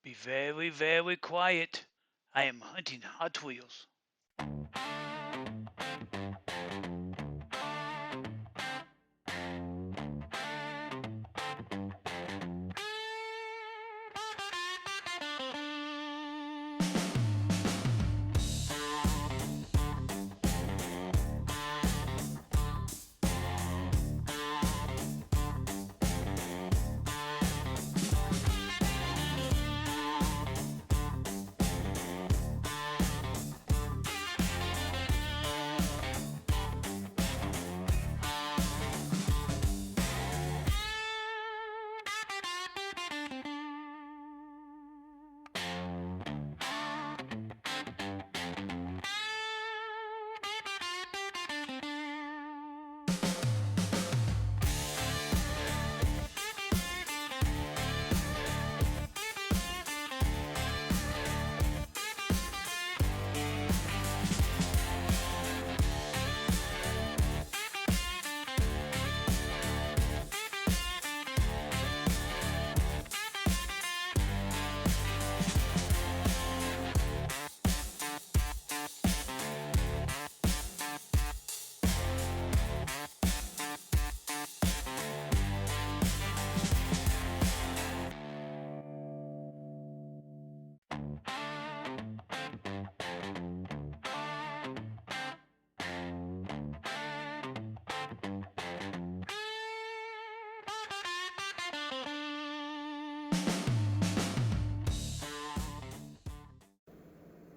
Be very, very quiet. I am hunting Hot Wheels.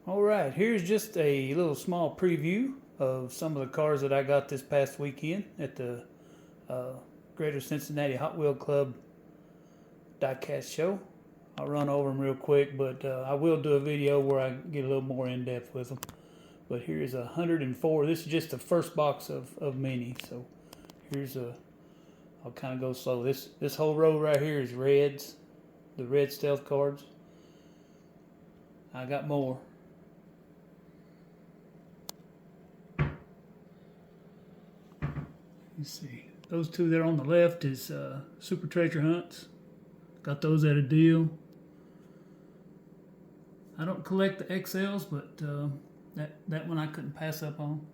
Alright, here's just a little small preview of some of the cars that I got this past weekend at the Greater Cincinnati Hot Wheel Club diecast show. I'll run over them real quick, but I will do a video where I get a little more in depth with them. But here's 104. This is just the first box of many. So here's I'll kind of go slow. This whole row right here is reds, the red stealth cards. I got more. Let's see. Those two there on the left is Super Treasure Hunts. Got those at a deal. I don't collect the XLs, but that one I couldn't pass up on.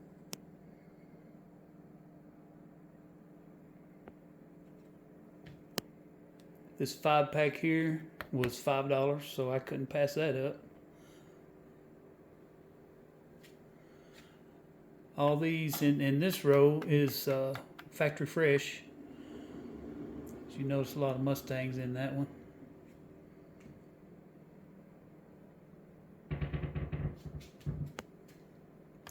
This 5-pack here was $5, so I couldn't pass that up. All these in this row is factory fresh. As you notice, a lot of Mustangs in that one.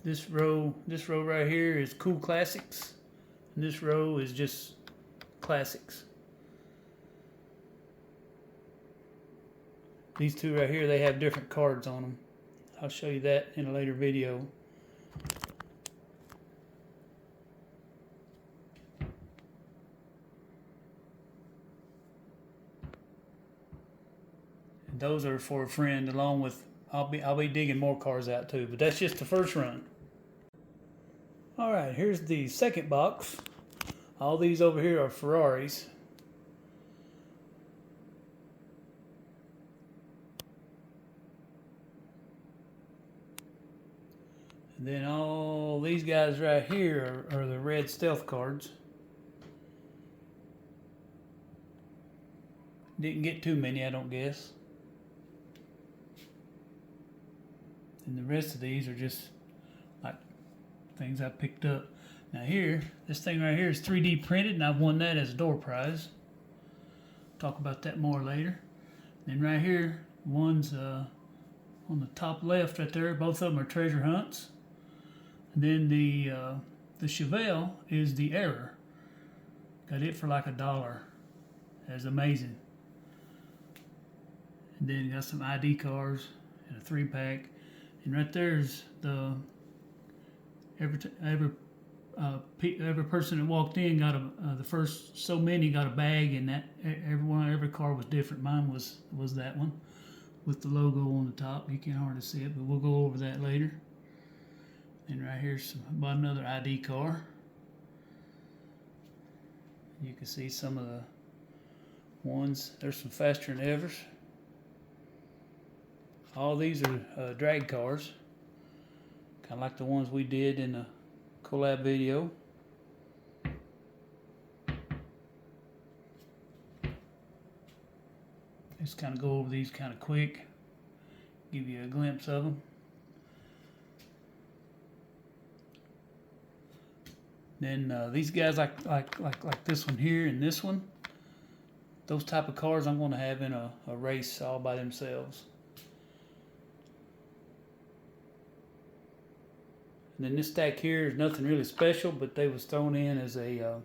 This row right here is cool classics, and this row is just classics. These two right here, they have different cards on them. I'll show you that in a later video. And those are for a friend, along with I'll be digging more cars out too, but that's just the first run. All right, here's the second box. All these over here are Ferraris. And then all these guys right here are the red stealth cards. Didn't get too many, I don't guess. And the rest of these are just like things I picked up. Now here, this thing right here is 3D printed, and I've won that as a door prize. Talk about that more later. Then right here, one's on the top left right there. Both of them are treasure hunts. And then the Chevelle is the Error. Got it for like $1. That's amazing. And then got some ID cars and a 3-pack. And right there's the every person that walked in got the first so many got a bag, and that every car was different. Mine was that one with the logo on the top. You can hardly see it, but we'll go over that later. And right here's about another ID car. You can see some of the ones. There's some faster than evers. All these are drag cars, kind of like the ones we did in the collab video. Just kind of go over these kind of quick, give you a glimpse of them. Then these guys like this one here and this one, those type of cars I'm going to have in a race all by themselves. And then this stack here is nothing really special, but they was thrown in as a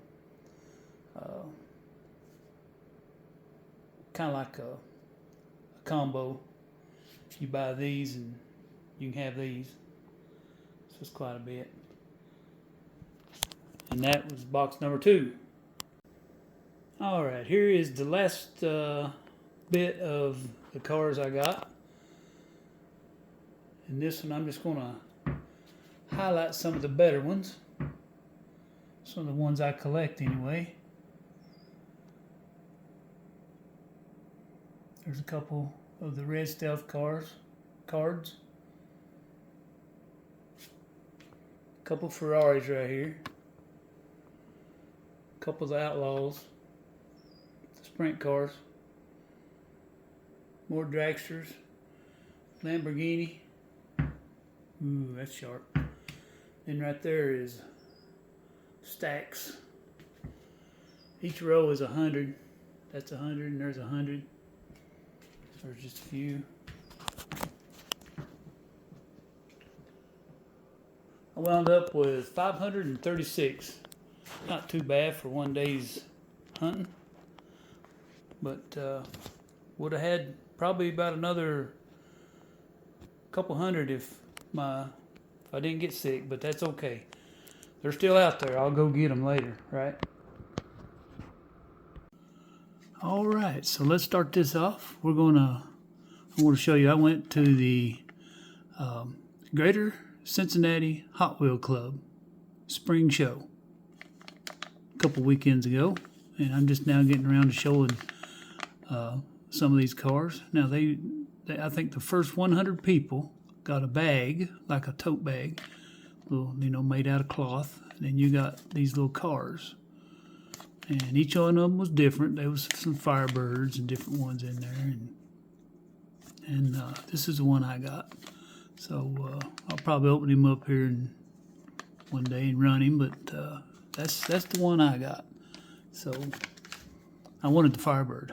kind of like a combo. You buy these and you can have these. So it's quite a bit. And that was box number 2. Alright, here is the last bit of the cars I got. And this one I'm just going to highlight some of the better ones. Some of the ones I collect anyway. There's a couple of the red stealth cards. A couple Ferraris right here. A couple of the Outlaws. The sprint cars. More dragsters. Lamborghini. Ooh, that's sharp. Then right there is stacks. Each row is 100. That's 100 and there's 100. There's just a few. I wound up with 536. Not too bad for one day's hunting. But would have had probably about another couple hundred if I didn't get sick, but that's okay. They're still out there. I'll go get them later, right? All right, so let's start this off. I want to show you. I went to the Greater Cincinnati Hot Wheel Club spring show a couple weekends ago, and I'm just now getting around to showing some of these cars. Now I think the first 100 people got a bag, like a tote bag, little, made out of cloth. And then you got these little cars. And each one of them was different. There was some Firebirds and different ones in there. And this is the one I got. So I'll probably open him up here one day and run him. But that's the one I got. So I wanted the Firebird.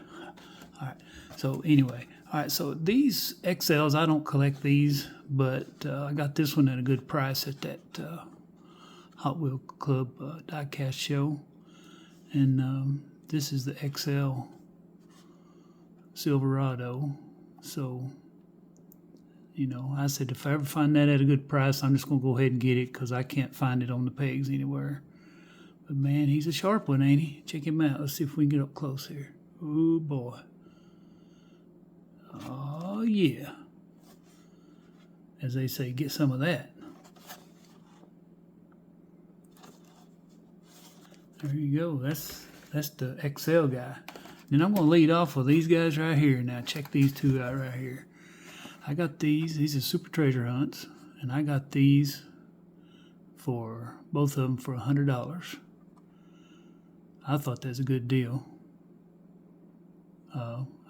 All right. So anyway. All right. So these XLs, I don't collect these. But I got this one at a good price at that Hot Wheel Club diecast show. And this is the XL Silverado. So, I said if I ever find that at a good price, I'm just going to go ahead and get it because I can't find it on the pegs anywhere. But man, he's a sharp one, ain't he? Check him out. Let's see if we can get up close here. Oh boy. Oh yeah. As they say, get some of that. There you go. That's the XL guy. Then I'm going to lead off with these guys right here. Now check these two out right here. I got these. These are Super Treasure Hunts. And I got these for, both of them for $100. I thought that's a good deal.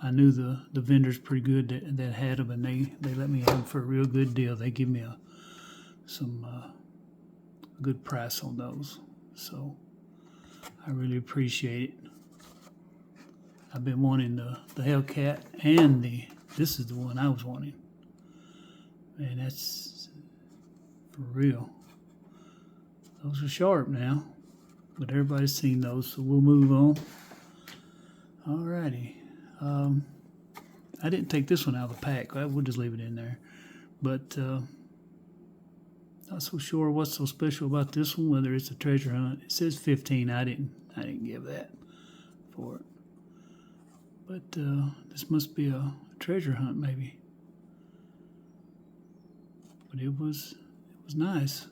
I knew the vendors pretty good that had them, and they let me have them for a real good deal. They give me some good price on those. So I really appreciate it. I've been wanting the Hellcat and this is the one I was wanting. Man, that's for real. Those are sharp now, but everybody's seen those, so we'll move on. Alrighty. I didn't take this one out of the pack. We'll just leave it in there. But not so sure what's so special about this one, whether it's a treasure hunt. It says 15. I didn't give that for it. But this must be a treasure hunt maybe. But it was nice.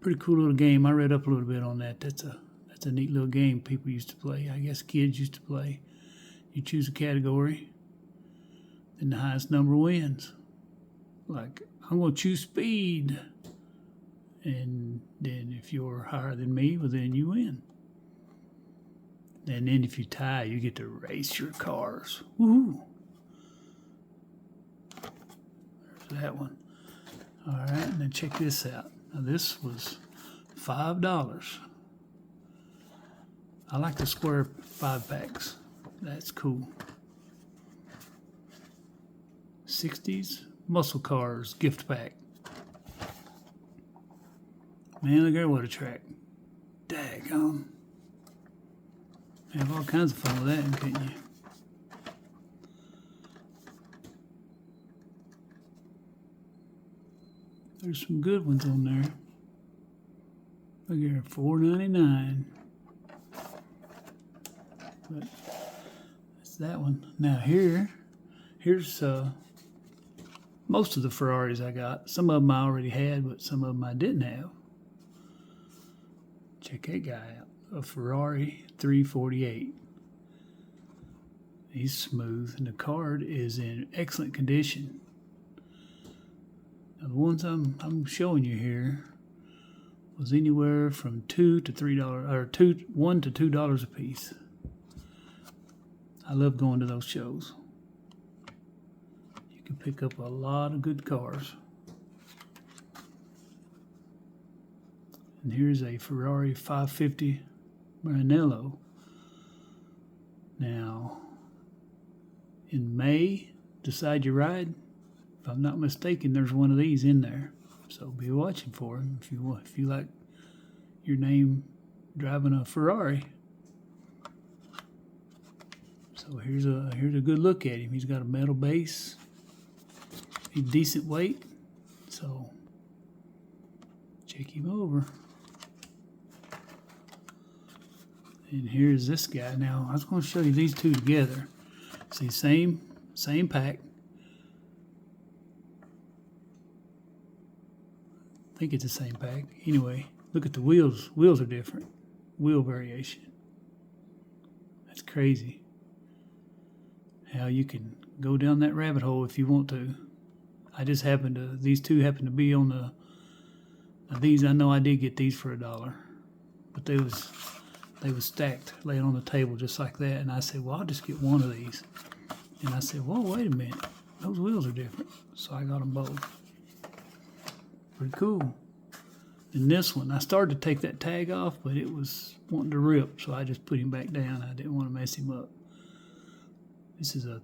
Pretty cool little game. I read up a little bit on that. That's a neat little game people used to play. I guess kids used to play. You choose a category, then the highest number wins. Like, I'm going to choose speed. And then if you're higher than me, well, then you win. And then if you tie, you get to race your cars. Woohoo! There's that one. All right, and then check this out. Now this was $5. I like the square 5-packs. That's cool. 60s muscle cars gift pack. Man, look at what a track. Daggone. Have all kinds of fun with that, can't you? There's some good ones on there. Look here, $4.99. But that's that one. Now here's most of the Ferraris I got. Some of them I already had, but some of them I didn't have. Check that guy out. A Ferrari 348. He's smooth, and the card is in excellent condition. Now, the ones I'm showing you here was anywhere from $2 to $3, or $1 to $2 a piece. I love going to those shows. You can pick up a lot of good cars. And here's a Ferrari 550 Maranello. Now, in May, Decide Your Ride. If I'm not mistaken, there's one of these in there. So be watching for him if you like your name driving a Ferrari. So here's a good look at him. He's got a metal base. He's decent weight. So check him over. And here's this guy. Now I was going to show you these two together. See, same pack. I think it's the same pack. Anyway, look at the wheels. Wheels are different. Wheel variation. That's crazy. How you can go down that rabbit hole if you want to. These two happen to be on the, now these, I know I did get these for $1, but they was stacked, laying on the table just like that. And I said, well, I'll just get one of these. And I said, whoa, wait a minute. Those wheels are different. So I got them both. Pretty cool. And this one, I started to take that tag off, but it was wanting to rip, so I just put him back down. I didn't want to mess him up. This is a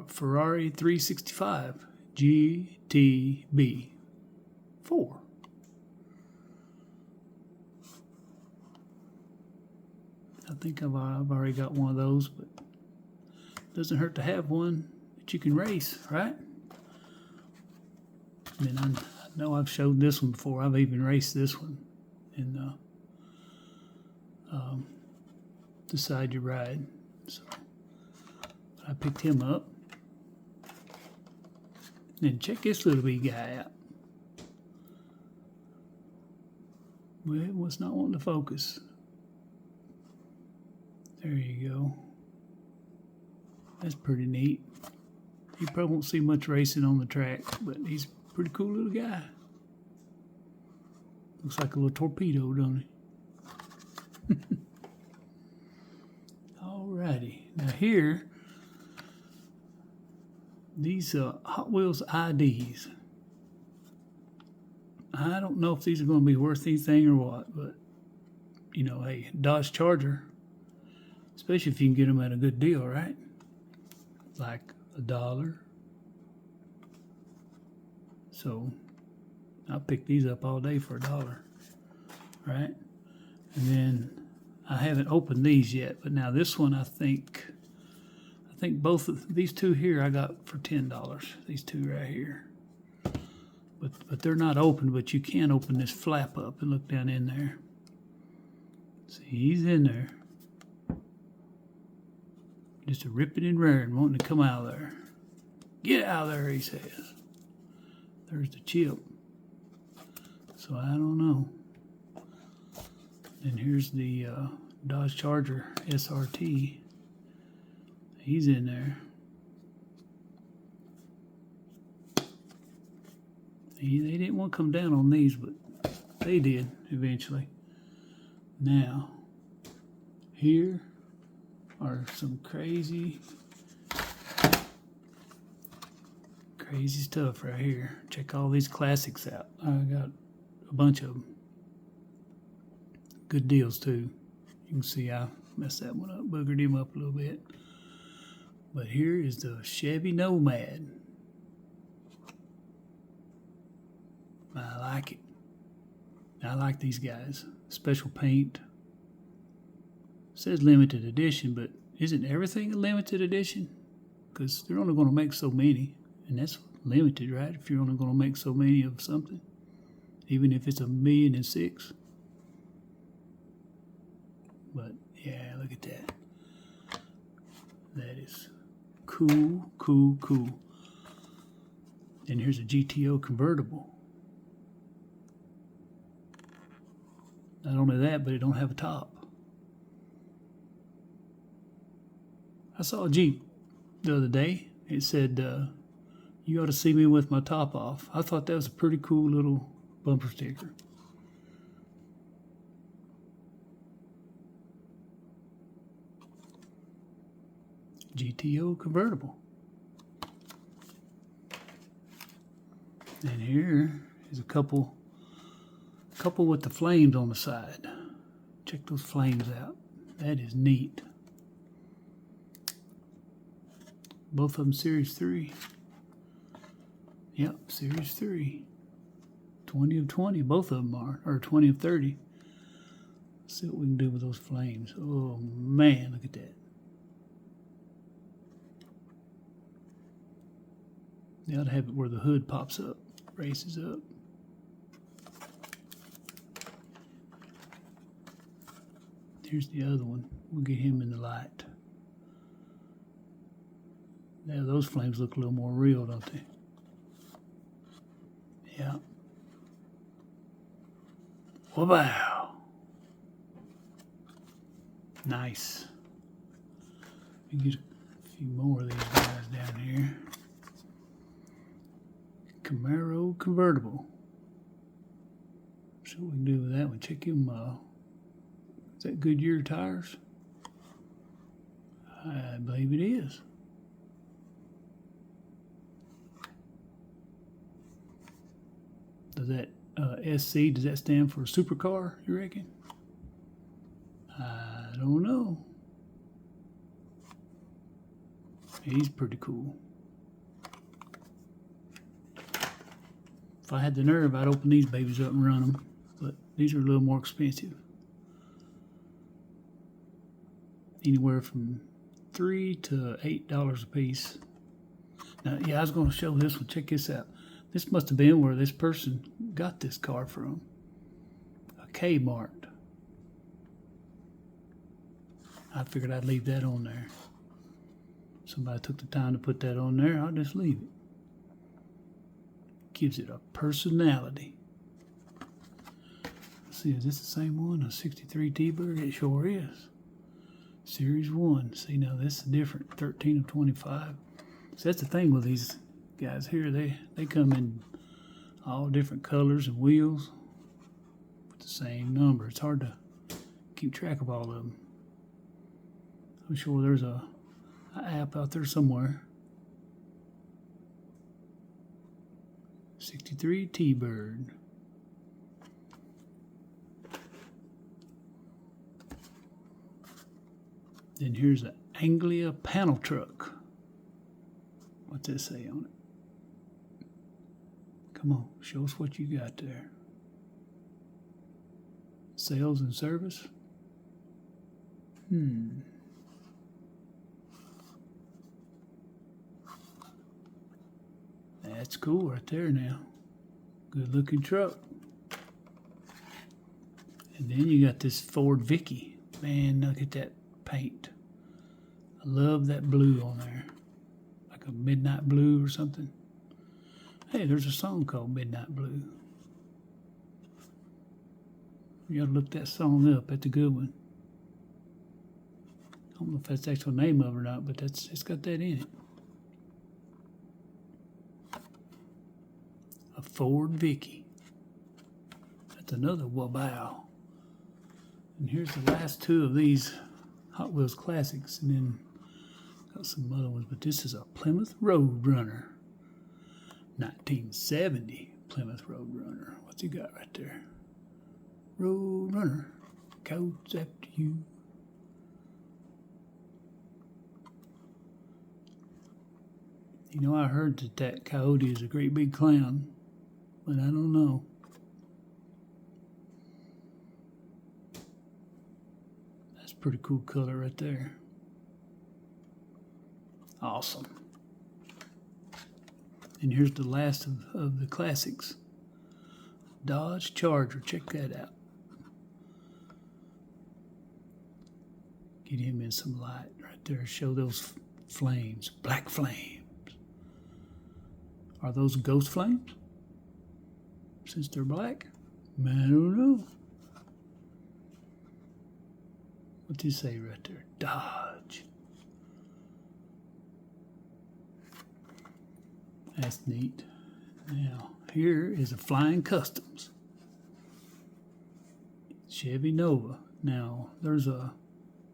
Ferrari 365 GTB 4. I think I've already got one of those, but it doesn't hurt to have one that you can race, right? And then I know I've showed this one before. I've even raced this one in Decide Your Ride. So I picked him up. Then check this little wee guy out. Well, it was not wanting to focus. There you go. That's pretty neat. You probably won't see much racing on the track, but he's a pretty cool little guy. Looks like a little torpedo, don't he? Alrighty. Now here, these Hot Wheels IDs. I don't know if these are going to be worth anything or what, but, you know, hey, Dodge Charger, especially if you can get them at a good deal, right? Like $1. So I'll pick these up all day for $1, right? And then I haven't opened these yet, but now this one I think both of these two here I got for $10. These two right here, but they're not open. But you can open this flap up and look down in there. See, he's in there, just a ripping and raring, wanting to come out of there. Get out of there, he says. There's the chip. So I don't know. And here's the Dodge Charger SRT. He's in there. They didn't want to come down on these, but they did eventually. Now, here are some crazy stuff right here. Check all these classics out. I got a bunch of them. Good deals too. You can see I messed that one up, boogered him up a little bit. But here is the Chevy Nomad. I like it. I like these guys. Special paint. It says limited edition, but isn't everything a limited edition? Because they're only going to make so many. And that's limited, right? If you're only going to make so many of something. Even if it's 1,000,006. But yeah, look at that. That is cool, cool, cool. And here's a GTO convertible. Not only that, but it don't have a top. I saw a Jeep the other day. It said, you ought to see me with my top off. I thought that was a pretty cool little bumper sticker. GTO convertible. And here is a couple with the flames on the side. Check those flames out. That is neat. Both of them Series 3. Yep, Series 3. 20 of 20, both of them are. Or 20 of 30. Let's see what we can do with those flames. Oh man, look at that. They ought to have it where the hood pops up, races up. Here's the other one. We'll get him in the light. Now those flames look a little more real, don't they? Yeah. Wow. Nice. Let me get a few more of these guys down here. Camaro convertible. See what we can do with that one. Check him. Is that Goodyear tires? I believe it is. Does that SC, does that stand for supercar, you reckon? I don't know. He's pretty cool. If I had the nerve, I'd open these babies up and run them. But these are a little more expensive. Anywhere from $3 to $8 a piece. Now, yeah, I was going to show this one. Check this out. This must have been where this person got this car from. A Kmart. I figured I'd leave that on there. Somebody took the time to put that on there. I'll just leave it. Gives it a personality. Let's see, is this the same one? A 63 T-Bird? It sure is. Series 1. See, now this is different. 13 of 25. So that's the thing with these guys here. They come in all different colors and wheels with the same number. It's hard to keep track of all of them. I'm sure there's an app out there somewhere. 63 T-Bird. Then here's an Anglia panel truck. What's that say on it? Come on, show us what you got there. Sales and service? That's cool right there now. Good looking truck. And then you got this Ford Vicky. Man, look at that paint. I love that blue on there. Like a midnight blue or something. Hey, there's a song called Midnight Blue. You ought to look that song up. That's a good one. I don't know if that's the actual name of it or not, but it's got that in it. A Ford Vicky. That's another wow. And here's the last two of these Hot Wheels Classics, and then got some other ones, but this is a Plymouth Roadrunner. 1970 Plymouth Roadrunner. What's he got right there? Roadrunner, codes after you. You know, I heard that coyote is a great big clown, but I don't know. That's a pretty cool color right there. Awesome. And here's the last of the classics. Dodge Charger. Check that out. Get him in some light right there. Show those flames. Black flames. Are those ghost flames? Since they're black? I don't know. What's he say right there? Dodge. That's neat. Now, here is a Flying Customs. Chevy Nova. Now, there's a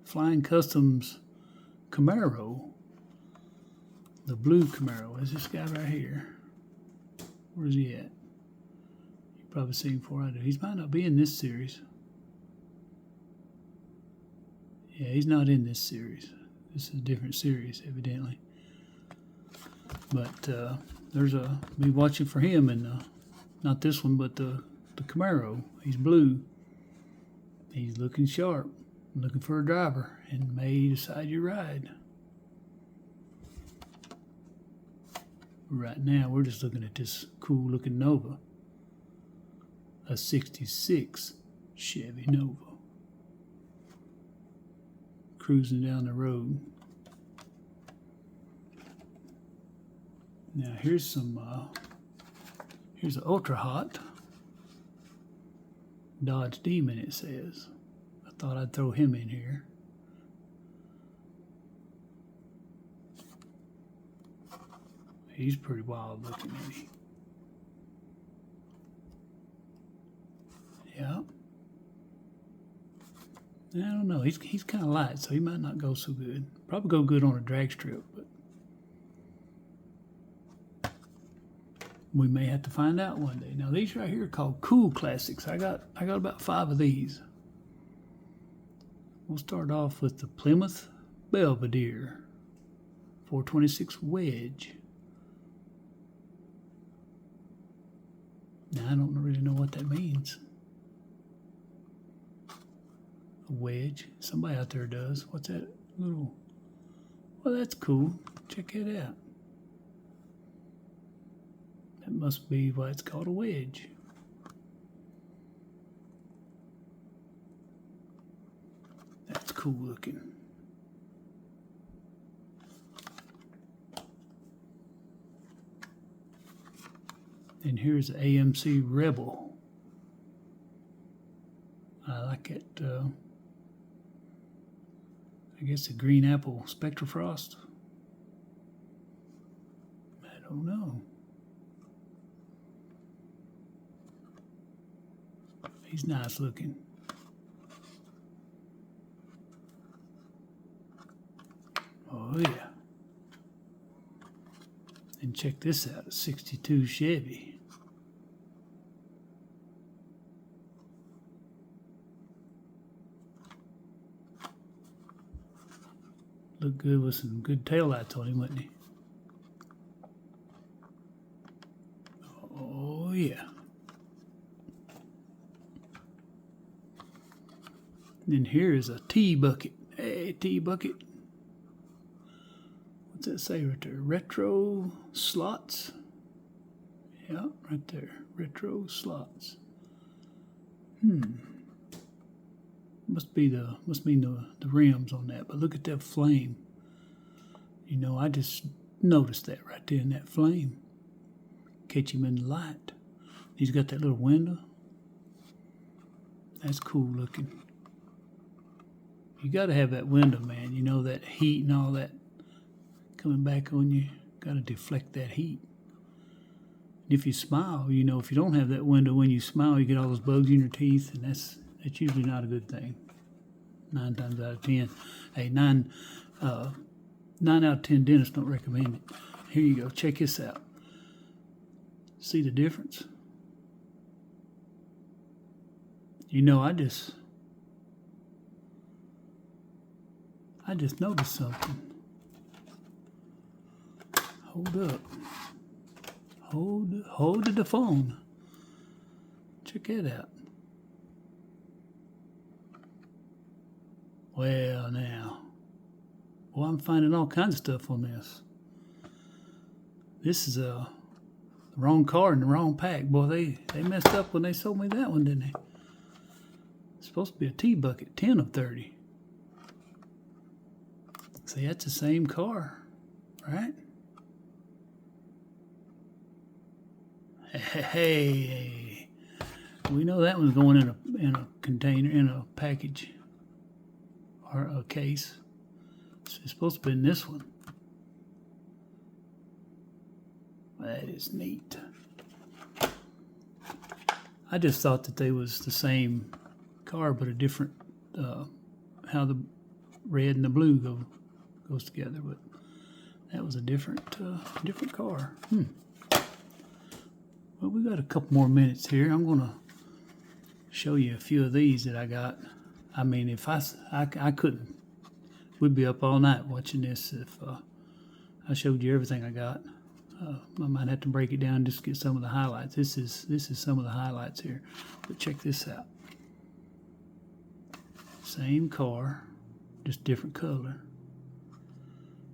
Flying Customs Camaro. The blue Camaro is this guy right here. Where's he at? You've probably seen him before I do. He might not be in this series. Yeah, he's not in this series. This is a different series, evidently. But be watching for him, and not this one, but the Camaro. He's blue. He's looking sharp, looking for a driver, and may decide your ride. Right now, we're just looking at this cool looking Nova, a 66 Chevy Nova, cruising down the road. Now here's an ultra hot Dodge Demon, it says. I thought I'd throw him in here. He's pretty wild looking, ain't he? Yeah. I don't know. He's kind of light, so he might not go so good. Probably go good on a drag strip, but we may have to find out one day. Now these right here are called Cool Classics. I got about 5 of these. We'll start off with the Plymouth Belvedere 426 Wedge. Now I don't really know what that means. A wedge. Somebody out there does. What's that little? Well, that's cool. Check it out. That must be why it's called a wedge. That's cool looking. And here's the AMC Rebel. I like it. I guess the green apple Spectra Frost. I don't know. He's nice looking. Oh yeah. And check this out, a 62 Chevy. Looked good with some good taillights on him, wouldn't he? Oh yeah. And here is a T-Bucket. Hey, T-Bucket. What's that say right there? Retro slots. Yeah, right there. Retro slots. Must mean the rims on that. But look at that flame. You know, I just noticed that right there in that flame. Catch him in the light. He's got that little window. That's cool looking. You got to have that window, man. You know, that heat and all that coming back on you. Got to deflect that heat. If you smile, you know, if you don't have that window when you smile, you get all those bugs in your teeth, and that's usually not a good thing. 9 times out of 10. Hey, 9 out of 10 dentists don't recommend it. Here you go. Check this out. See the difference? You know, I just noticed something. Hold up. Hold the phone. Check that out. Well, now. Well, I'm finding all kinds of stuff on this. This is the wrong car in the wrong pack. Boy, they messed up when they sold me that one, didn't they? It's supposed to be a T-bucket, 10 of 30. See, that's the same car, right? Hey, we know that one's going in a container, in a package, or a case. It's supposed to be in this one. That is neat. I just thought that they was the same car, but a different, how the red and the blue goes together. But that was a different car. Well, we got a couple more minutes here. I'm gonna show you a few of these that I got. I mean, if I couldn't, we'd be up all night watching this if I showed you everything I got. I might have to break it down just to get some of the highlights. This is some of the highlights here. But check this out. Same car, just different color.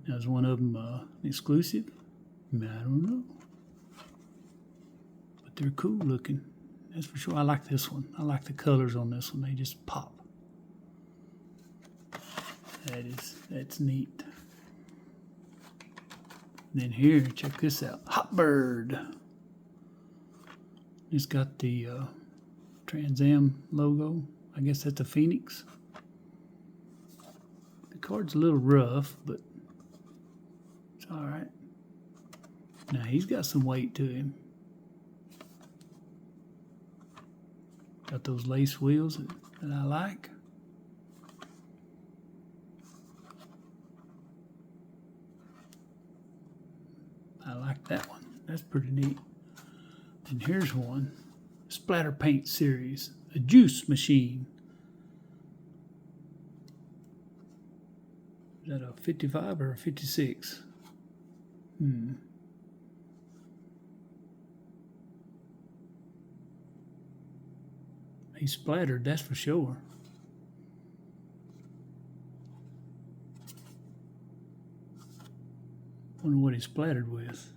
Now, is one of them exclusive? I don't know. But they're cool looking. That's for sure. I like this one. I like the colors on this one. They just pop. That's neat. Then here, check this out. Hot Bird. It's got the Trans Am logo. I guess that's a Phoenix. The card's a little rough, but it's all right. Now, he's got some weight to him. Got those lace wheels that I like. I like that one. That's pretty neat. And here's one. Splatter Paint Series. A juice machine. Is that a 55 or a 56? He's splattered, that's for sure. Wonder what he's splattered with.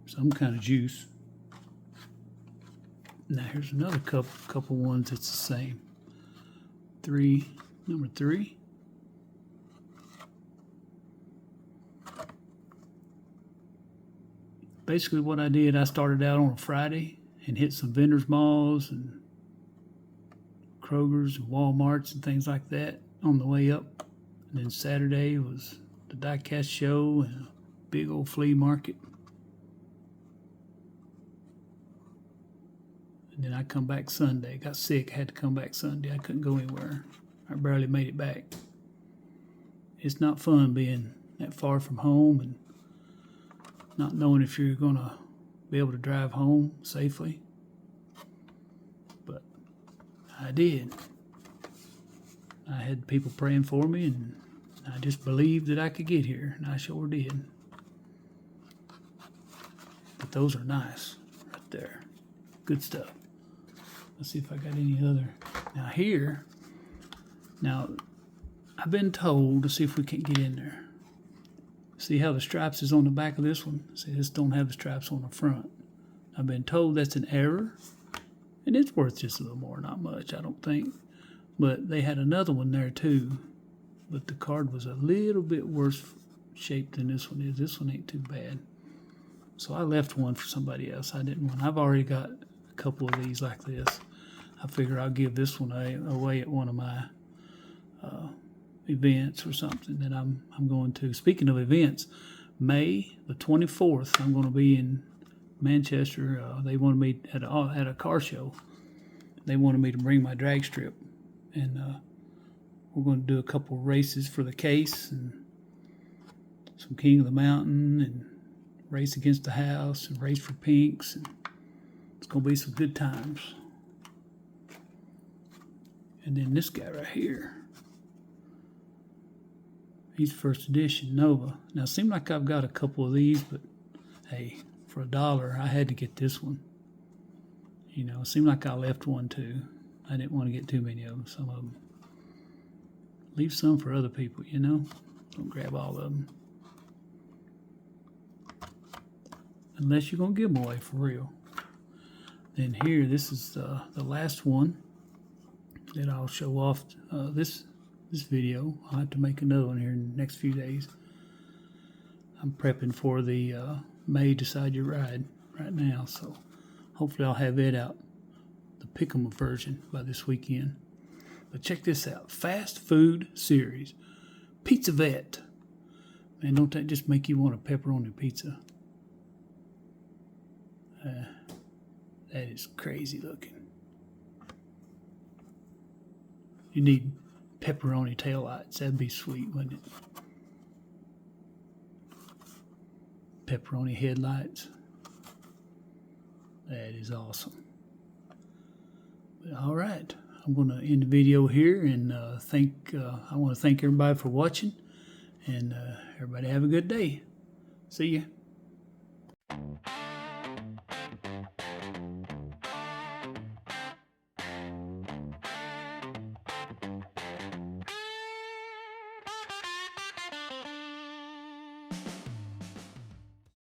Some kind of juice. Now here's another couple ones that's the same. Number 3. Basically what I did, I started out on a Friday and hit some vendors malls and Kroger's and Walmarts and things like that on the way up. And then Saturday was the diecast show and a big old flea market. And then I come back Sunday. Got sick, had to come back Sunday. I couldn't go anywhere. I barely made it back. It's not fun being that far from home and not knowing if you're going to be able to drive home safely. But I did. I had people praying for me, and I just believed that I could get here, and I sure did. But those are nice right there. Good stuff. Let's see if I got any other. Now here, I've been told, to see if we can get in there. See how the stripes is on the back of this one? See, this don't have the stripes on the front. I've been told that's an error, and it's worth just a little more, not much, I don't think. But they had another one there too, but the card was a little bit worse shaped than this one is. This one ain't too bad. So I left one for somebody else. I didn't want. I've already got a couple of these like this. I figure I'll give this one away at one of my events or something that I'm going to. Speaking of events, May the 24th, I'm going to be in Manchester. They wanted me at a car show. They wanted me to bring my drag strip, and we're going to do a couple races for the case and some King of the Mountain and race against the house and race for pinks. And it's going to be some good times. And then this guy right here, he's first edition Nova. Now, it seems like I've got a couple of these, but hey, for $1, I had to get this one. You know, it seemed like I left one too. I didn't want to get too many of them. Some of them. Leave some for other people, you know. Don't grab all of them. Unless you're going to give them away for real. Then here, this is the last one that I'll show off this video. I'll have to make another one here in the next few days. I'm prepping for the May Decide Your Ride right now, so hopefully I'll have it out, the Pick'em version, by this weekend. But check this out, fast food series, Pizza Vet. Man, don't that just make you want a pepperoni pizza? That is crazy looking. You need pepperoni taillights. That'd be sweet, wouldn't it? Pepperoni headlights. That is awesome. But all right, I'm going to end the video here, and I want to thank everybody for watching, and everybody have a good day. See ya.